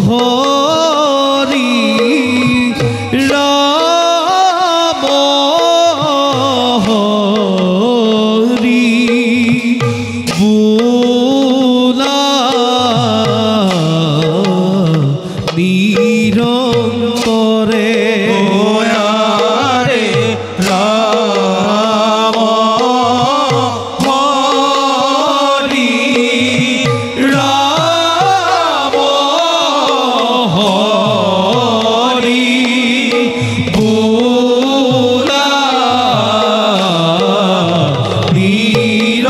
হৰি ৰাম হৰি বোলা নিৰন্তৰে ওয়াৰে ৰাম হৰি ৰাম হৰি বোলা নিৰন্তৰে।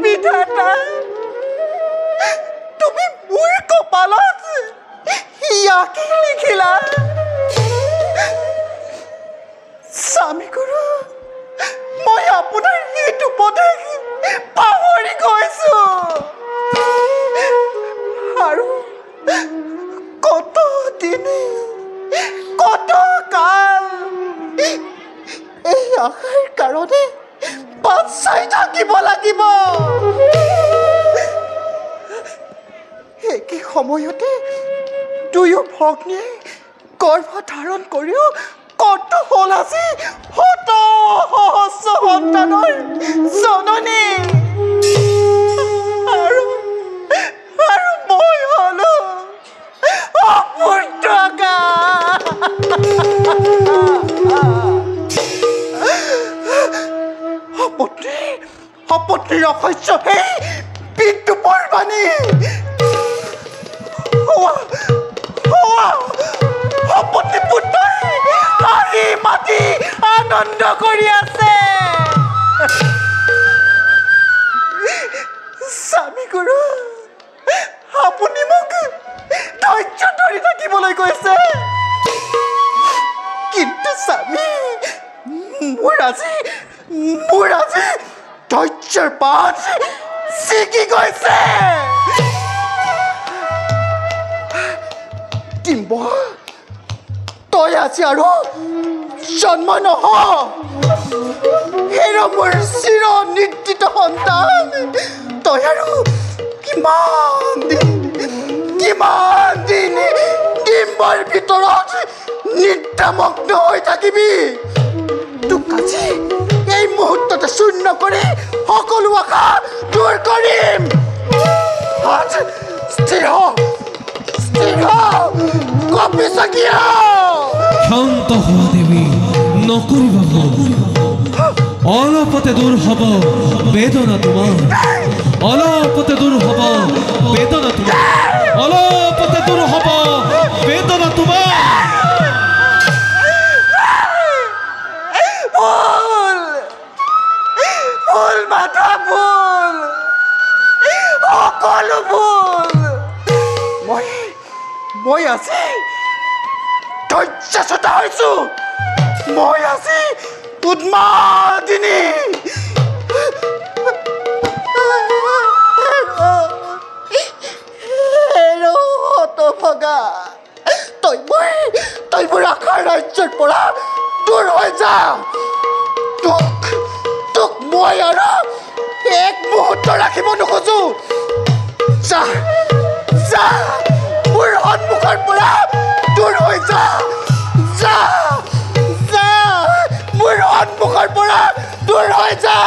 বিধাতা তুমি মোৰ কপালত ইয়াকে লিখিলা। স্বামী গুৰু মই আপোনাৰ এইটো উপদেশ পাহৰি গৈছো আৰু কত দিন কত কাল এই আশাৰ কাৰণে বাট চাই থাকিব লাগিব। একে সময়তে দুয়ো ভগ্নীয়ে গৰ্ভ ধাৰণ কৰিও কত হ'ল আজি শত সহস্ৰ সন্তানৰ জননী আৰু মই হলো অপুত্ৰকা। অপত্নীৰ অসহ্য সেই বিদ্যুপৰ বাণী অপত্নী পুত্ৰই হাঁহি মাতি আনন্দ কৰি আছে। স্বামী গুৰু আপুনি মোক ধৈৰ্য ধৰি থাকিবলৈ কৈছে, কিন্তু স্বামী মোৰ আজি ধৈৰ্যৰ বাট ছিগি গৈছে। ডিম্ব তই আজি আৰু জন্ম নহ হেৰ মোৰ চিৰ নিৰ্দিত সন্তান। তই আৰু কিমান দিন ডিম্বৰ ভিতৰত নিদ্ৰামগ্ন হৈ থাকিবি। তোক আজি এই মুহূৰ্ততে শূন্য কৰি সকলো আশা দূৰ কৰিম। স্থিৰ কপি চাকিয়া শান্ত হোৱা দেৱী, নকৰিবা ভুল। অলপতে দূৰ হ'ব বেদনা তোমাৰ, অলপতে দূৰ হ'ব বেদনা তোমাৰ, অলপতে দূৰ হ'ব বেদনা তোমাৰ। ভুল মাথা ভুল, সকলো ভুল। মই আজি ধৈৰ্যচ্যুত হৈছো। মই আজি উন্মাদিনী। হতভগা তই মোৰ আশাৰ ৰাজ্যৰ পৰা দূৰ হৈ যা। তোক মই আৰু এক মুহূৰ্ত ৰাখিব নোখোজো। যা মোৰ সন্মুখৰ পৰা দূৰ হৈ যা। মোৰ সন্মুখৰ পৰা দূৰ হৈ যা।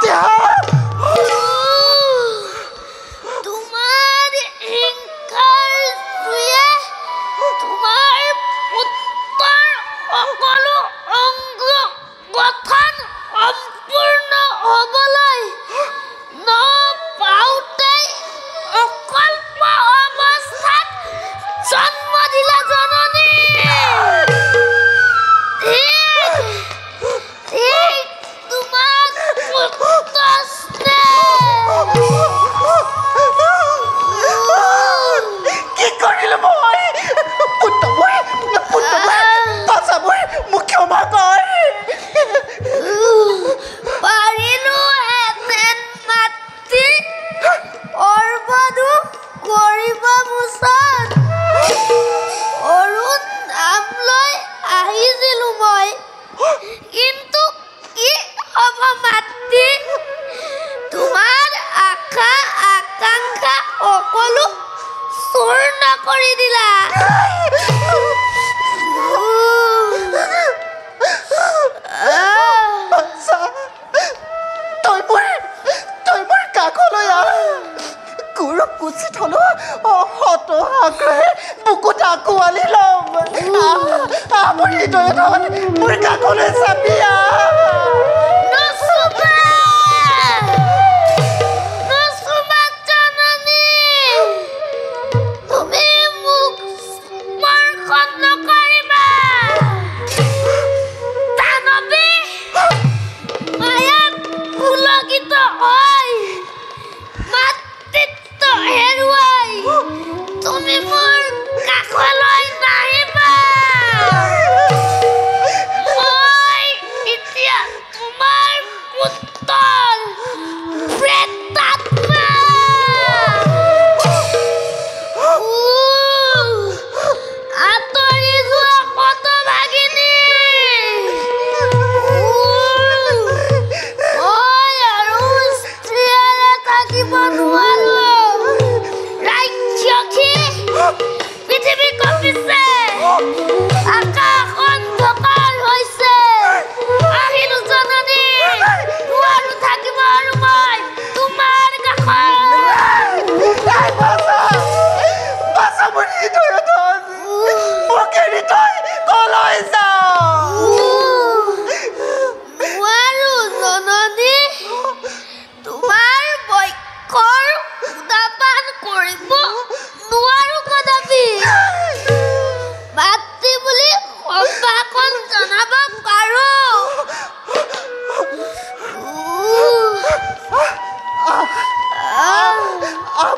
এতিয়া তোমাৰ হিংসাৰ জুয়ে তোমাৰ পুত্ৰৰ সকলো অংগ গঠন সম্পূৰ্ণ হ'বলৈ নপাওঁতেই অকল্প অৱস্থাত জন্ম দিলা জননী। তোমাক পুত্ৰ কি কৰিলো মই? পুত্ৰবোৰ বাচাবোৰ মোক ক্ষমা কৰ। পাৰিলো হেতেন মাতৃ অৰ্বদু কৰিব মুচন অৰুণ নাম লৈ আহিছিলো মই, কিন্তু কি হ'ব মাতৃ? তোমাৰ আশা আকাংক্ষা সকলো চূৰ্ণ কৰি দিলা। তই মোৰ কাষলৈ আহ। গুৰু কুচিত হলো শত আগ্ৰহে বুকুত আঁকোৱালি ল'ম। মোৰ হৃদয়ত মোৰ কাষলৈ চাপি আহ।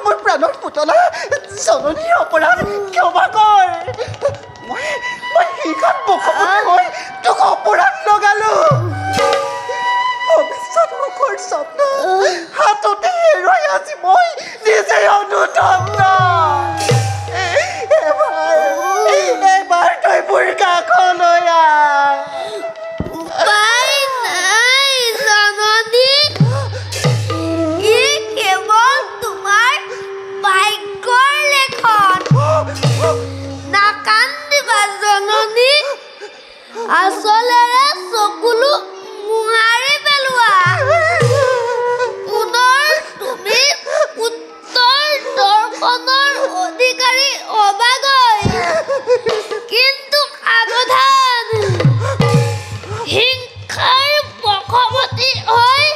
মোৰ প্ৰাণৰ পুতলা জননীৰ অপৰাধ ক্ষমা কৰ। মই সেইখন মুখমুখি হৈ তোক অপৰাধ লগালো। ভৱিষ্যত সুখৰ স্বপ্ন হাততে হেৰুৱাই আজি মই নিজে অনুতপ্ত। এবাৰ তই মোৰ কাষলৈ আহ। উপায় নাই জননী, ই কেৱল তোমাৰ ভাগ্যৰ লেখন। নাকান্দিবা জননী, আচলেৰে চকুলো মোহাৰি পেলোৱা। পুনৰ তুমি পুত্ৰৰ দৰ্শনৰ অধিকাৰী হবাগৈ, কিন্তু সাৱধান, হিংসাৰ বশৱৰ্তী হৈ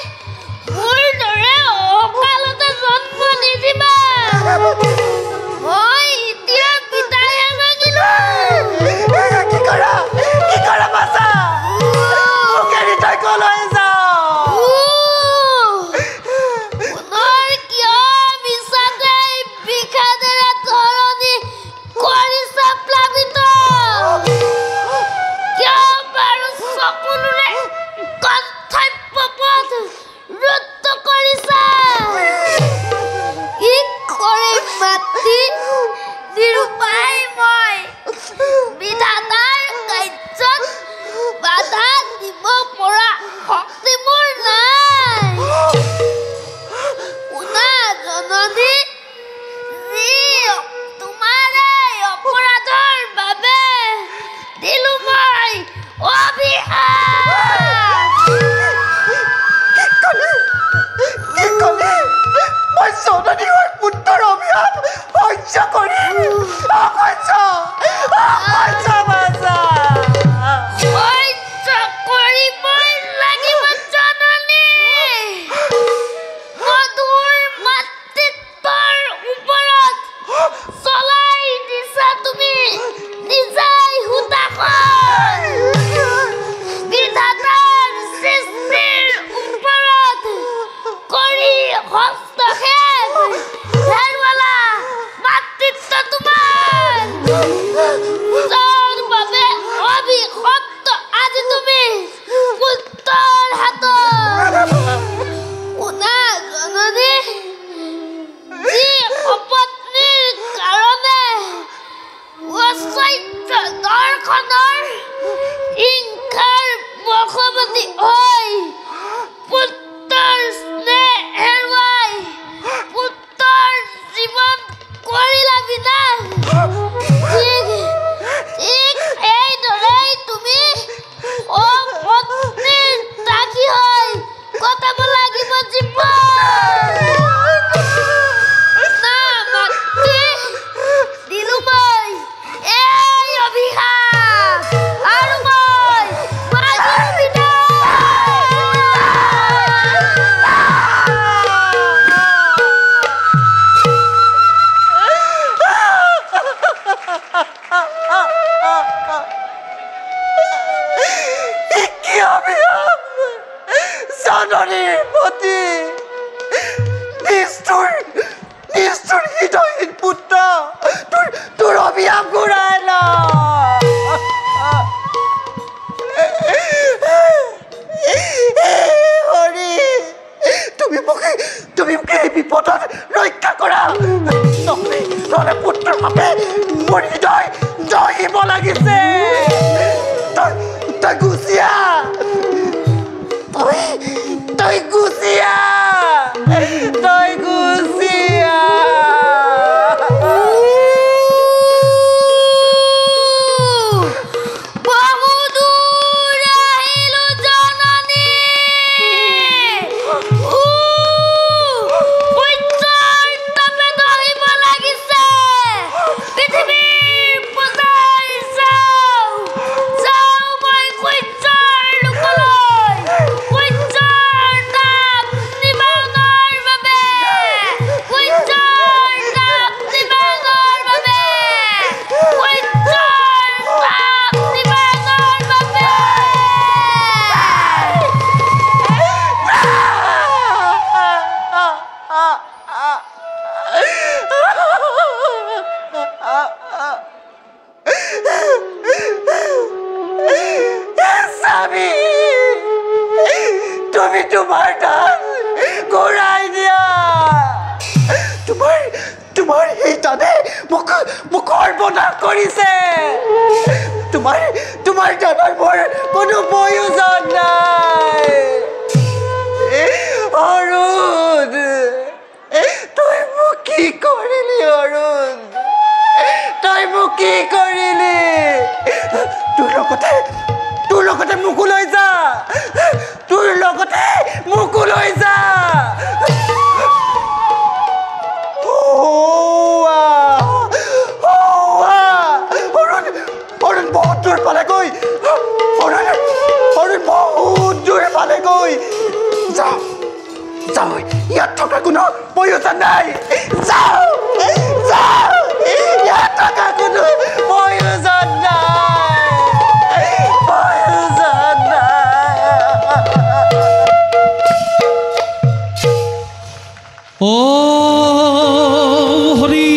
মোৰ দৰে অকালতে জন্ম নিদিবা। মই এতিয়া পিতাহে মাগিলো। কি কৰা বাচা? মোক এৰি তই কলৈ যাৱ? পুনৰ কিয় মিছাতে বিষাদেৰে ধৰণী কৰিছা প্লাবিত? কিয় বাৰু সকলোৰে কৰ্তব্য পথ ৰুদ্ধ কৰিছা? কি কৰিম মাতৃ, নিৰুপায় মই। বিধাতাৰ কাৰ্যত বাধা দিব পৰা শক্তি মোৰ নাই। শুনা জননী, তোমাৰ অপৰাধৰ বাবে দিলো মই অভিশাপ। দিনা ঠিক ঠিক এইদৰেই তুমি পত্নীৰ সাক্ষী হৈ কটাব লাগিব জীৱন। না মাতৃ দিলো মই এই অভিশাপ আৰু মই মাগিৰ বিদায়। কি অভিশাপ জননীৰ প্ৰতি নিষ্ঠুৰ নিষ্ঠুৰ হৃদয়হীন পুত্ৰ তোৰ অভিশাপ ঘূৰাই ল। হৰি তুমি মোক এই বিপদত ৰক্ষা কৰা, নহ'লে পুত্ৰৰ বাবে মোৰ হৃদয় জহিব লাগিছে। তই গুচিয়া, তই গুচিয়া, তই গুচিয়া। বহুদূৰ আহিলো জননী, সূৰ্যৰ তাপে দহিব লাগিছে। পৃথিৱীৰ পূজাই যাওঁ মই সূৰ্যৰ লোকলৈ, সূৰ্যৰ তাপ নিবাৰণৰ বাবে, সূৰ্যৰ তাপ নিবাৰণৰ বাবে, সূৰ্যৰ তাপ নিবাৰণৰ বাবে। স্বামী, তুমি তোমাৰ দান ঘূৰাই দিয়া। তোমাৰ সেই দানে মোক সৰ্বনাশ কৰিছে। তোমাৰ দানৰ মোৰ কোনো প্ৰয়োজন নাই। অৰুণ, তই মোক কি কৰিলি অৰুণ? তই মোক কি কৰিলি? তোৰ লগতে মোকো লৈ যা, তোৰ লগতে মোকো লৈ যা। অৰুণ বহুত দূৰ পালেগৈ, অৰুণ বহুত দূৰ পালেগৈ। যাওঁ, ইয়াত থকা কোনো প্ৰয়োজন নাই। যাওঁ, ইয়াত থকা কোনো প্ৰয়োজন নাই, প্ৰয়োজন নাই। ও হৰি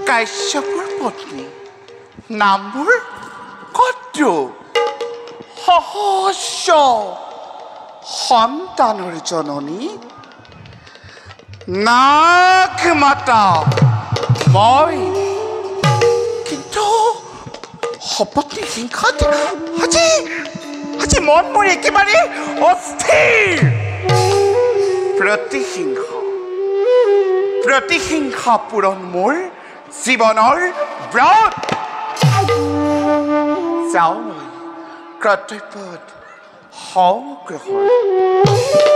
কাশ্যপৰ পত্নী নামবোৰ কত সহস্ৰ সন্তানৰ জননী নাগ মাতা মই কিন্তু সপত্নী সিংহত আজি মন মোৰ একেবাৰে অস্থিৰ প্ৰতিহিংসা পূৰণ মোৰ জীৱনৰ ব্ৰত যাওঁ মই কৰ্তব্যত সংগ্ৰহৰ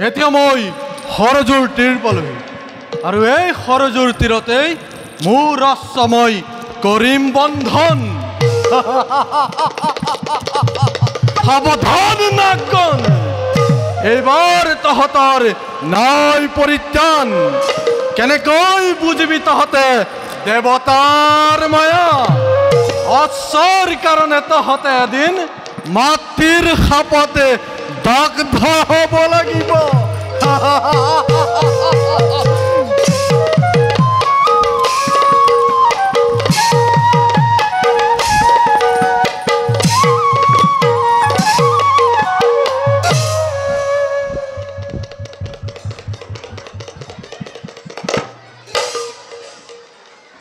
এতিয়া মই সৰজুৰ তীৰ পালোহি আৰু এই সৰজুৰ তীৰতেই মোৰ ৰাষ্ট্ৰ মই কৰিম বন্ধন সাৱধান নাগন এইবাৰ তহঁতৰ নাই পৰিত্ৰাণ কেনেকৈ বুজিবি তহঁতে দেৱতাৰ মায়া অশ্বৰ কাৰণে তহঁতে এদিন মাতৃৰ সাপতে দগ্ধ হ'ব লাগিব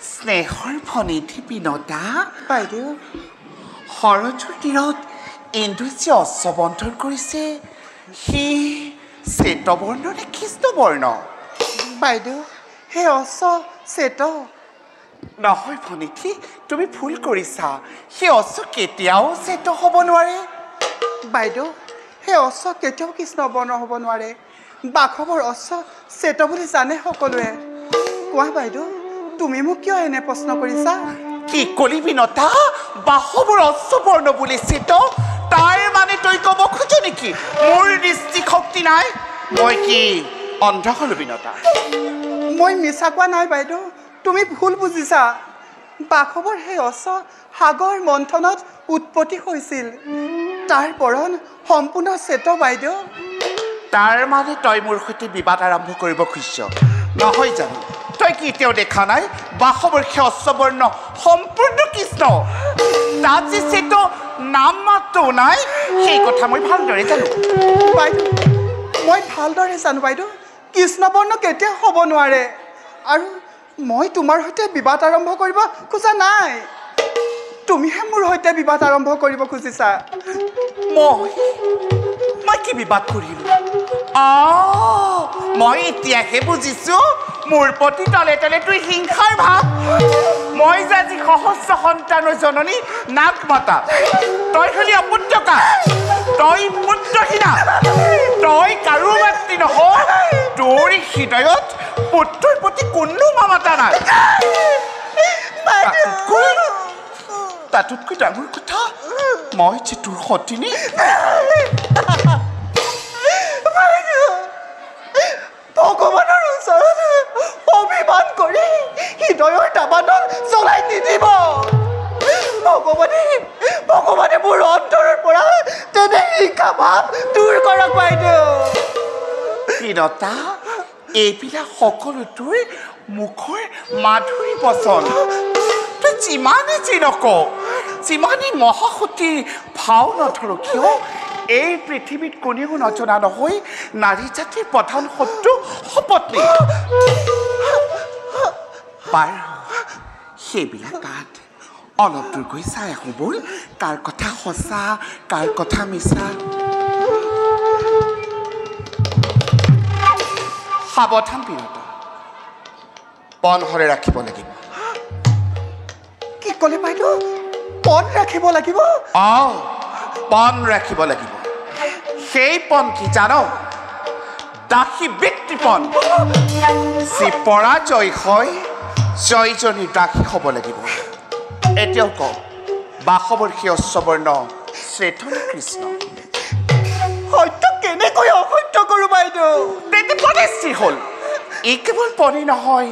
স্নেহৰ ভনীতি বিনতা বাইদেউ সৰজুৰ তীৰত ইন্দ্ৰই যে অশ্ববন্ধন কৰিছে সি শ্বেতবৰ্ণ নে কৃষ্ণবৰ্ণ বাইদেউ সেই অশ্ব শ্বেত নহয় ভনীতি তুমি ভুল কৰিছা সেই অশ্ব কেতিয়াও শ্বেত হ'ব নোৱাৰে বাইদেউ সেই অশ্ব কেতিয়াও কৃষ্ণবৰ্ণ হ'ব নোৱাৰে বাঘৱৰ অশ্ব শ্বেত বুলি জানে সকলোৱে কোৱা বাইদেউ তুমি মোক কিয় এনে প্ৰশ্ন কৰিছা কি কলি বিনতা বাঘৱৰ অশ্ববৰ্ণ বুলি শ্বেত তাৰ মানে তই ক'ব খোজ নেকি মোৰ দৃষ্টিশক্তি নাই মই কি অন্ধ হলো বিনতা মই মিছা কোৱা নাই বাইদেউ তুমি ভুল বুজিছা বাঘৱৰ সেই অশ্ব সাগৰ মন্থনত উৎপত্তি হৈছিল তাৰ বৰণ সম্পূৰ্ণ শ্বেত বাইদেউ তাৰ মানে তই মোৰ সৈতে বিবাদ আৰম্ভ কৰিব খুজিছ নহয় জানো তই কি এতিয়াও দেখা নাই বাঘৱৰ সেই অশ্ববৰ্ণ সম্পূৰ্ণ কৃষ্ণ তাত যে শ্বেত নাম মাত্ৰ নাই সেই কথা মই ভালদৰে জানো বাইদেউ মই ভালদৰে জানো বাইদেউ কৃষ্ণবৰ্ণ কেতিয়া হ'ব নোৱাৰে আৰু মই তোমাৰ সৈতে বিবাদ আৰম্ভ কৰিব খোজা নাই তুমিহে মোৰ সৈতে বিবাদ আৰম্ভ কৰিব খুজিছা মই কি বিবাদ কৰিলো মই এতিয়াহে বুজিছো মোৰ প্ৰতি তলে তলে তুই হিংসাৰ ভাৱ মই যে আজি সহস্ৰ সন্তানৰ জননী নাগ মাতা তই খালি অপুত্ৰকা তই পুত্ৰহীনা তই কাৰো মাতৃ নহয় তোৰ হৃদয়ত পুত্ৰৰ প্ৰতি কোনো মমতা নাই তাতোতকৈ ডাঙৰ কথা মই যে তোৰ সতিনী ভগৱানৰ ওচৰত অভিমান কৰি হৃদয়ৰ দাবানল জ্বলাই নিদিব ভগৱানে মোৰ অন্তৰৰ পৰা তেনে হিংসা ভাৱ দূৰ কৰক বাইদেউ বিনতা এইবিলাক সকলো তোৰ মুখৰ মাধুৰী বচন তই যিমানেই যি নকওঁ যিমানেই মহাসতীৰ ভাও নধৰ কিয় এই পৃথিৱীত কোনেও নজনা নহয় নাৰী জাতিৰ প্ৰধান শত্ৰু সপত্নী বাৰু সেইবিলাক বাদ অলপ দূৰ গৈ চাই আহোঁ ব'ল কাৰ কথা সঁচা কাৰ কথা মিছা সাৱধান বিনত পণ হৰে ৰাখিব লাগিব কি ক'লে বাইদেউ পণ ৰাখিব লাগিব পণ ৰাখিব লাগিব সেই পণ কি জানো দাসী বৃত্তিপন যি পৰাজয় হয় জয়জনীৰ দাসী হ'ব লাগিব এতিয়াও কওঁ বাসৱৰ্ষীয় অশ্ববৰ্ণ শ্ৰেষ্ঠনী কৃষ্ণ সত্য কেনেকৈ অসত্য কৰোঁ বাইদেউ বেছি হ'ল এই কেৱল পণি নহয়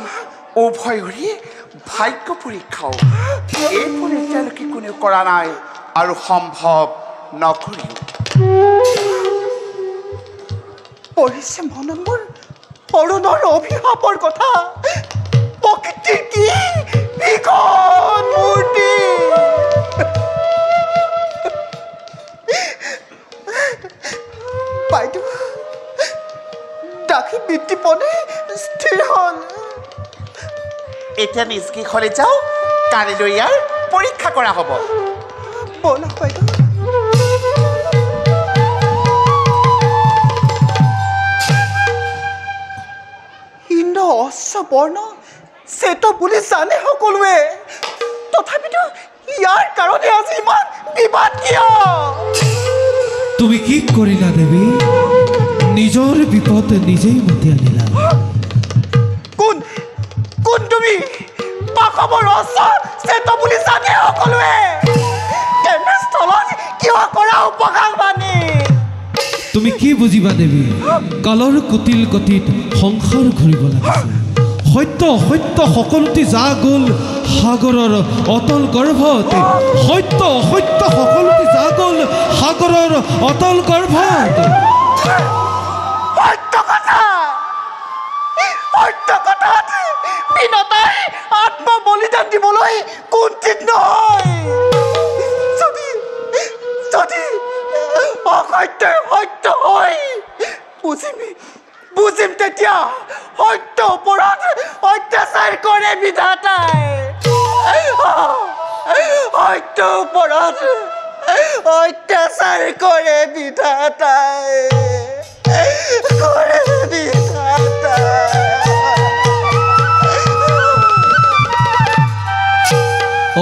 উভয়ৰে ভাগ্য পৰীক্ষাও এই পণি এতিয়ালৈকে কোনেও কৰা নাই আৰু সম্ভৱ নকৰিও পঢ়িছে মনত মোৰ অৰুণৰ অভিশাপৰ কথা প্ৰকৃতিৰ কি ভীষণ মূৰ্তি বাইদেউ দাসী বৃত্তিপনে স্থিৰ হ'ল এতিয়া নিজ গৃহলৈ যাওঁ কালিলৈ ইয়াৰ পৰীক্ষা কৰা হ'ব ব'লক বাইদেউ হিন্দ অশ্ববৰ্ণ শ্বেত বুলি জানে সকলোৱে তথাপিতো ইয়াৰ কাৰণে আজি ইমান বিবাদ কিয় তুমি কি কৰিলা দেৱী নিজৰ বিপদ নিজেই মাতি আনিলা কোন কোন তুমি বাসৱৰ অশ্ব শ্বেত বুলি জানে সকলোৱে তেনেস্থলত কিয় কৰা উপকাৰ বাণী তুমি কি বুজিবা দেৱী কালৰ কুটিল গতিত সংসাৰ ঘূৰিব লাগিছে সত্য অসত্য সকলোতে যা গ'ল সাগৰৰ অতল গৰ্ভত সত্য অসত্য সকলোতে যা গ'ল সাগৰৰ অতল গৰ্ভত সত্য কথাত বিনতাই আত্মবলিদান দিবলৈ কুণ্ঠিত নহয় যদি অসত্যই সত্য হয় বুজিম তেতিয়া সত্য ওপৰত অত্যাচাৰ কৰে বিধাতাই সত্য ওপৰত অত্যাচাৰ কৰে বিধাতাই অ